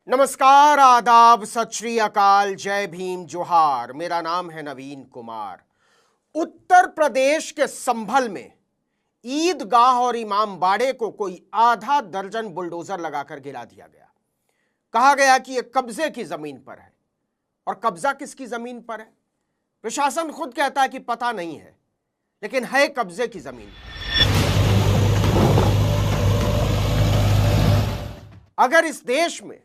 नमस्कार, आदाब, सत श्री अकाल, जय भीम, जोहार। मेरा नाम है नवीन कुमार। उत्तर प्रदेश के संभल में ईदगाह और इमामबाड़े को कोई आधा दर्जन बुलडोजर लगाकर गिरा दिया गया। कहा गया कि यह कब्जे की जमीन पर है। और कब्जा किसकी जमीन पर है? प्रशासन खुद कहता है कि पता नहीं है, लेकिन है कब्जे की जमीन पर। अगर इस देश में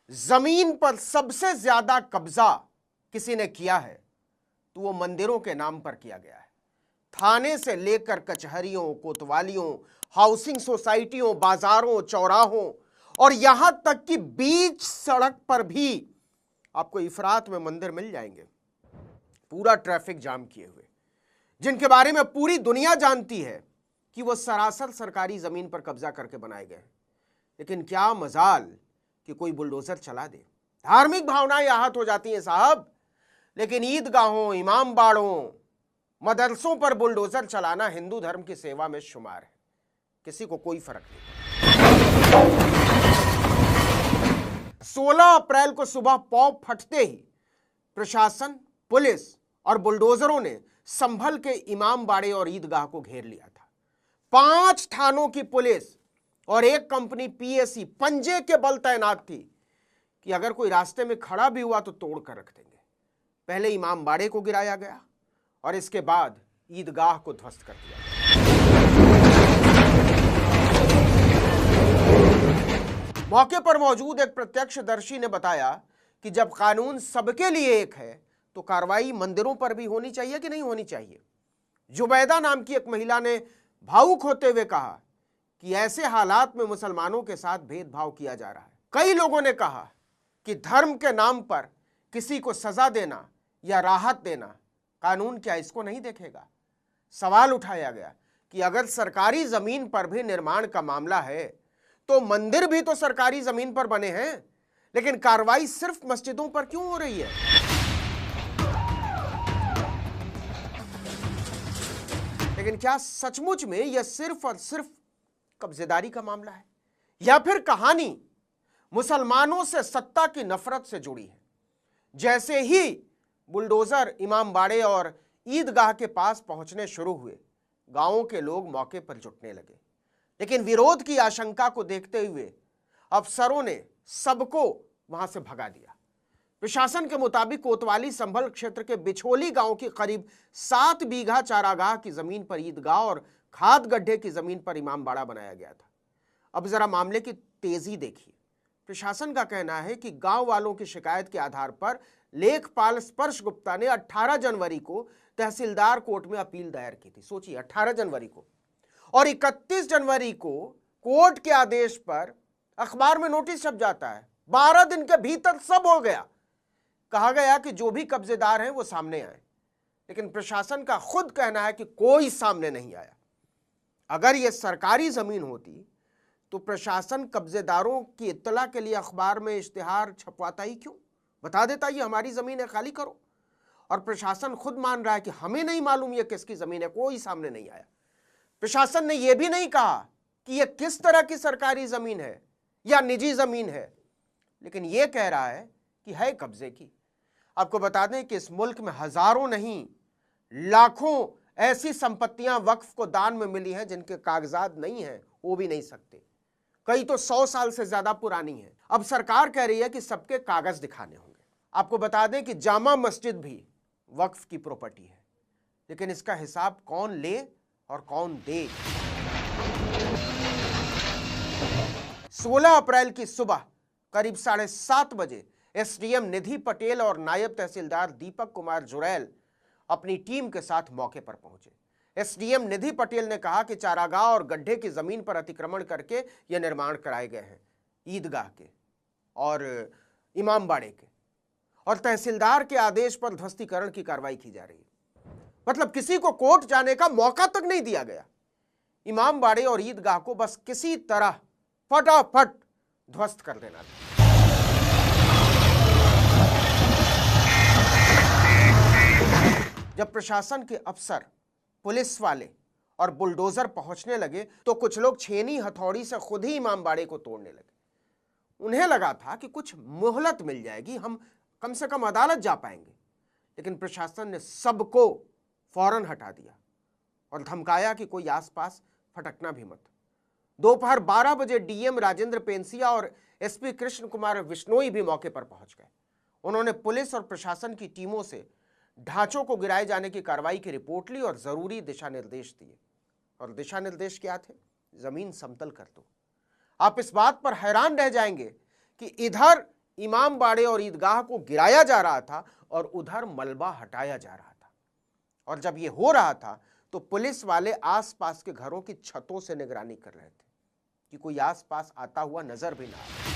जमीन पर सबसे ज्यादा कब्जा किसी ने किया है तो वो मंदिरों के नाम पर किया गया है। थाने से लेकर कचहरियों, कोतवालियों, हाउसिंग सोसाइटियों, बाजारों, चौराहों और यहां तक कि बीच सड़क पर भी आपको इफरात में मंदिर मिल जाएंगे, पूरा ट्रैफिक जाम किए हुए, जिनके बारे में पूरी दुनिया जानती है कि वो सरासर सरकारी जमीन पर कब्जा करके बनाए गए। लेकिन क्या मजाल कि कोई बुलडोजर चला दे। धार्मिक भावनाएं आहत हो जाती हैं साहब, लेकिन ईदगाहों, इमामबाड़ों, मदरसों पर बुलडोजर चलाना हिंदू धर्म की सेवा में शुमार है। किसी को कोई फर्क नहीं। 16 अप्रैल को सुबह पौ फटते ही प्रशासन, पुलिस और बुलडोजरों ने संभल के इमामबाड़े और ईदगाह को घेर लिया था। 5 थानों की पुलिस और एक कंपनी पीएसी पंजे के बल तैनात थी कि अगर कोई रास्ते में खड़ा भी हुआ तो तोड़ कर रख देंगे। पहले इमामबाड़े को गिराया गया और इसके बाद ईदगाह को ध्वस्त कर दिया गया। मौके पर मौजूद एक प्रत्यक्षदर्शी ने बताया कि जब कानून सबके लिए एक है तो कार्रवाई मंदिरों पर भी होनी चाहिए कि नहीं होनी चाहिए। जुबैदा नाम की एक महिला ने भावुक होते हुए कहा कि ऐसे हालात में मुसलमानों के साथ भेदभाव किया जा रहा है। कई लोगों ने कहा कि धर्म के नाम पर किसी को सजा देना या राहत देना, कानून क्या इसको नहीं देखेगा? सवाल उठाया गया कि अगर सरकारी जमीन पर भी निर्माण का मामला है तो मंदिर भी तो सरकारी जमीन पर बने हैं, लेकिन कार्रवाई सिर्फ मस्जिदों पर क्यों हो रही है? लेकिन क्या सचमुच में यह सिर्फ और सिर्फ कब्जेदारी का मामला है, या फिर कहानी मुसलमानों से सत्ता की नफरत से जुड़ी है? जैसे ही बुलडोजर इमामबाड़े और ईदगाह के पास पहुंचने शुरू हुए, गांवों के लोग मौके पर जुटने लगे, लेकिन विरोध की आशंका को देखते हुए अफसरों ने सबको वहां से भगा दिया। प्रशासन के मुताबिक कोतवाली संभल क्षेत्र के बिछोली गांव की करीब 7 बीघा चारागाह की जमीन पर ईदगाह और खाद गड्ढे की जमीन पर इमामबाड़ा बनाया गया था। अब जरा मामले की तेजी देखिए। प्रशासन का कहना है कि गांव वालों की शिकायत के आधार पर लेखपाल स्पर्श गुप्ता ने 18 जनवरी को तहसीलदार कोर्ट में अपील दायर की थी। सोचिए, 18 जनवरी को, और 31 जनवरी को कोर्ट के आदेश पर अखबार में नोटिस छप जाता है। 12 दिन के भीतर सब हो गया। कहा गया कि जो भी कब्जेदार हैं वो सामने आए, लेकिन प्रशासन का खुद कहना है कि कोई सामने नहीं आया। अगर यह सरकारी जमीन होती तो प्रशासन कब्जेदारों की इत्तला के लिए अखबार में इश्तिहार छपवाता ही क्यों? बता देता ये हमारी जमीन है, खाली करो। और प्रशासन खुद मान रहा है कि हमें नहीं मालूम यह किसकी जमीन है, कोई सामने नहीं आया। प्रशासन ने यह भी नहीं कहा कि यह किस तरह की सरकारी जमीन है या निजी जमीन है, लेकिन यह कह रहा है कि है कब्जे की। आपको बता दें कि इस मुल्क में हजारों नहीं, लाखों ऐसी संपत्तियां वक्फ को दान में मिली हैं जिनके कागजात नहीं हैं, वो भी नहीं सकते। कई तो 100 साल से ज्यादा पुरानी हैं। अब सरकार कह रही है कि सबके कागज दिखाने होंगे। आपको बता दें कि जामा मस्जिद भी वक्फ की प्रॉपर्टी है, लेकिन इसका हिसाब कौन ले और कौन दे? 16 अप्रैल की सुबह करीब 7:30 बजे एसडीएम निधि पटेल और नायब तहसीलदार दीपक कुमार जुरैल अपनी टीम के साथ मौके पर पहुंचे। एसडीएम निधि पटेल ने कहा कि चारागाह और गड्ढे की जमीन पर अतिक्रमण करके यह निर्माण कराए गए हैं, ईदगाह के और इमामबाड़े के, और तहसीलदार के आदेश पर ध्वस्तीकरण की कार्रवाई की जा रही है। मतलब किसी को कोर्ट जाने का मौका तक नहीं दिया गया। इमामबाड़े और ईदगाह को बस किसी तरह फटाफट ध्वस्त कर देना था। जब प्रशासन के अफसर, पुलिस वाले और बुलडोजर पहुंचने लगे तो कुछ लोग छेनी हथौड़ी से खुद ही इमामबाड़े को तोड़ने लगे। उन्हें लगा था कि कुछ मोहलत मिल जाएगी, हम कम से कम अदालत जा पाएंगे, लेकिन प्रशासन ने सबको फौरन हटा दिया और धमकाया कि कोई आसपास फटकना भी मत। दोपहर 12 बजे डीएम राजेंद्र पेंसिया और एसपी कृष्ण कुमार बिश्नोई भी मौके पर पहुंच गए। उन्होंने पुलिस और प्रशासन की टीमों से ढांचों को गिराए जाने की कार्रवाई की रिपोर्ट ली और जरूरी दिशा निर्देश दिए। और दिशा निर्देश क्या थे? जमीन समतल कर दो। आप इस बात पर हैरान रह जाएंगे कि इधर इमाम बाड़े और ईदगाह को गिराया जा रहा था और उधर मलबा हटाया जा रहा था। और जब यह हो रहा था तो पुलिस वाले आसपास के घरों की छतों से निगरानी कर रहे थे कि कोई आसपास आता हुआ नजर भी ना आए।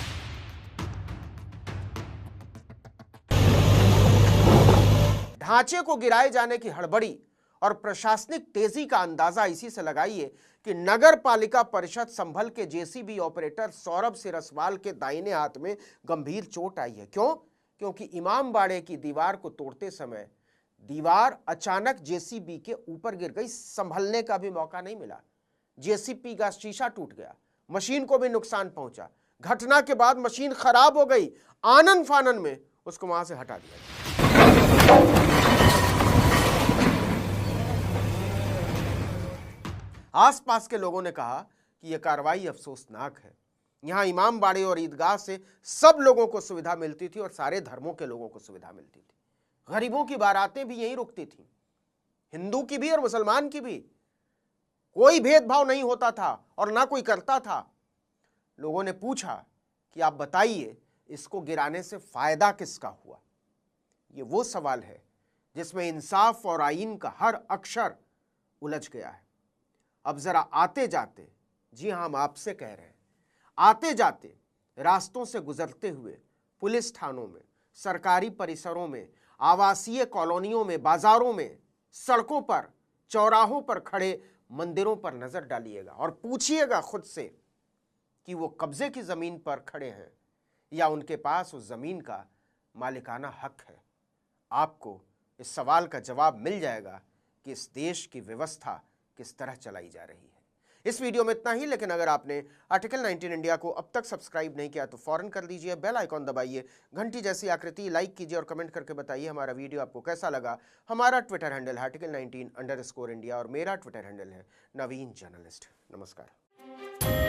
ढांचे को गिराए जाने की हड़बड़ी और प्रशासनिक तेजी का अंदाजा इसी से लगाइए कि नगर पालिका परिषद संभल के जेसीबी ऑपरेटर सौरभ सिरसवाल के दाहिने हाथ में गंभीर चोट आई है। क्यों? क्योंकि इमाम बाड़े की दीवार को तोड़ते समय दीवार अचानक जेसीबी के ऊपर गिर गई, संभलने का भी मौका नहीं मिला। जेसीबी का शीशा टूट गया, मशीन को भी नुकसान पहुंचा। घटना के बाद मशीन खराब हो गई, आनन फानन में उसको वहां से हटा दिया। आसपास के लोगों ने कहा कि यह कार्रवाई अफसोसनाक है। यहां इमाम बाड़े और ईदगाह से सब लोगों को सुविधा मिलती थी और सारे धर्मों के लोगों को सुविधा मिलती थी। गरीबों की बारातें भी यहीं रुकती थी, हिंदू की भी और मुसलमान की भी। कोई भेदभाव नहीं होता था और ना कोई करता था। लोगों ने पूछा कि आप बताइए, इसको गिराने से फायदा किसका हुआ? ये वो सवाल है जिसमें इंसाफ और आईन का हर अक्षर उलझ गया है। अब जरा आते जाते, जी हां, हम आपसे कह रहे हैं, आते जाते रास्तों से गुजरते हुए पुलिस थानों में, सरकारी परिसरों में, आवासीय कॉलोनियों में, बाजारों में, सड़कों पर, चौराहों पर खड़े मंदिरों पर नजर डालिएगा और पूछिएगा खुद से कि वो कब्जे की जमीन पर खड़े हैं या उनके पास उस जमीन का मालिकाना हक है। आपको इस सवाल का जवाब मिल जाएगा कि इस देश की व्यवस्था किस तरह चलाई जा रही है। इस वीडियो में इतना ही, लेकिन अगर आपने आर्टिकल 19 इंडिया को अब तक सब्सक्राइब नहीं किया तो फौरन कर दीजिए, बेल आइकॉन दबाइए, घंटी जैसी आकृति लाइक कीजिए और कमेंट करके बताइए हमारा वीडियो आपको कैसा लगा। हमारा ट्विटर हैंडल है article19_India और मेरा ट्विटर हैंडल है नवीन जर्नलिस्ट। नमस्कार।